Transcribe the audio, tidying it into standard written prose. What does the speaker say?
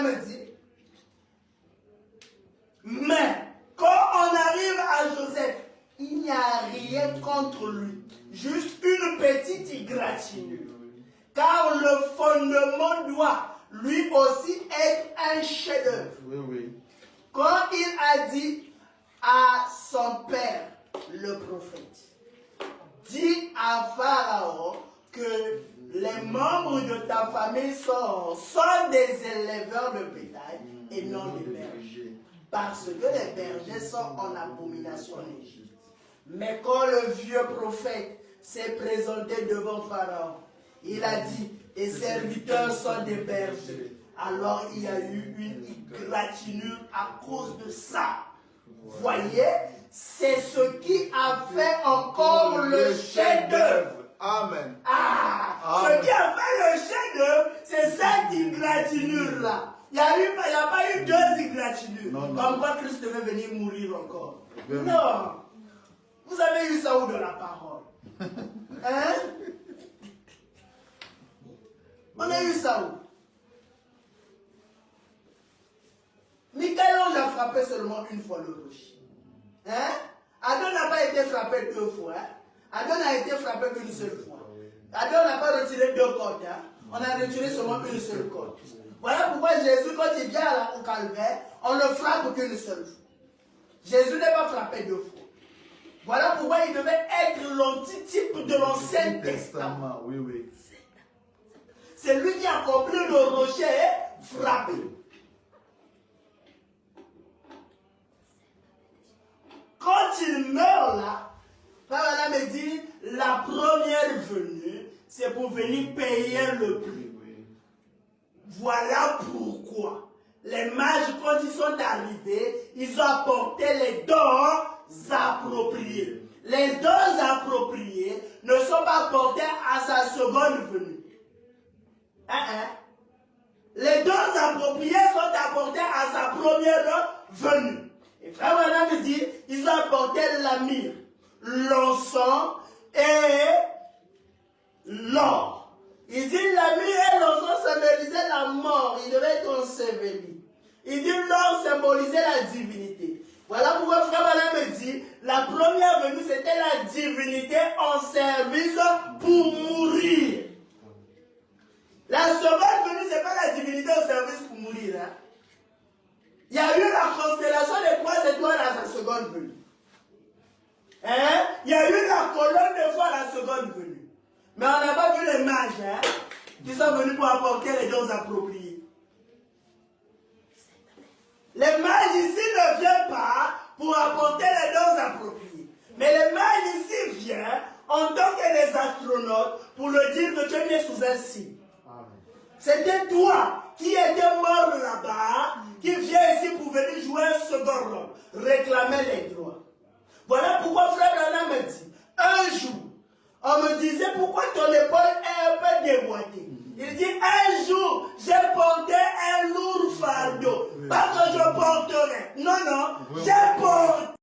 Branham dit, mais quand on arrive à Joseph, il n'y a rien contre lui, juste une petite égratignure. Car le fondement doit lui aussi être un chef-d'œuvre. Oui, oui. Quand il a dit à son père, le prophète, dis à Pharaon que les membres de ta famille sont des éleveurs de bétail et non des bergers. Parce que les bergers sont en abomination en Égypte. Mais quand le vieux prophète s'est présenté devant Pharaon, il a dit, les serviteurs sont des bergers. Alors il y a eu une égratignure à cause de ça. Voyez, c'est ce qui a fait encore le chef-d'œuvre. Amen. Ce qui a fait le chef-d'œuvre, c'est cette égratignure-là. Il n'y a pas eu deux égratignures. Comme quoi Christ devait venir mourir encore. Non. Vous avez eu ça où dans la parole? Hein? On a eu ça où? Michel-Ange a frappé seulement une fois le rocher. Hein? Adam n'a pas été frappé deux fois. Hein? Adam n'a été frappé qu'une seule fois. Adam n'a pas retiré deux côtes. Hein? On a retiré seulement une seule côte. Voilà pourquoi Jésus, quand il vient au calvaire, on ne frappe qu'une seule fois. Jésus n'est pas frappé deux fois. Voilà pourquoi il devait être l'antitype de l'Ancien Testament. Oui, oui. C'est lui qui a compris le rocher et frappé. Quand il meurt là, Frère me dit, la première venue, c'est pour venir payer le prix. Voilà pourquoi les mages, quand ils sont arrivés, ils ont apporté les dons appropriés. Les dons appropriés ne sont pas apportés à sa seconde venue. Les dons appropriés sont apportés à sa première venue. Et Frère Branham me dit, ils ont apporté la myrrhe, l'encens et l'or. Il dit la myrrhe et l'encens symbolisaient la mort, il devait être enseveli. Il dit l'or symbolisait la divinité. Voilà pourquoi Frère Branham me dit, la première venue c'était la divinité en service pour mourir. La seconde venue, ce n'est pas la divinité au service pour mourir. Hein? Il y a eu la constellation des 3 étoiles à sa seconde venue. Hein? Il y a eu la colonne de feu à la seconde venue. Mais on n'a pas vu les mages hein, qui sont venus pour apporter les dons appropriés. Les mages ici ne viennent pas pour apporter les dons appropriés. Mais les mages ici viennent en tant que des astronautes pour le dire que tu es né sous un signe. C'était toi qui étais mort là-bas, qui vient ici pour venir jouer un second rôle, réclamer les droits. Voilà pourquoi Frère Branham me dit, un jour, on me disait pourquoi ton épaule est un peu déboîtée. Il dit, un jour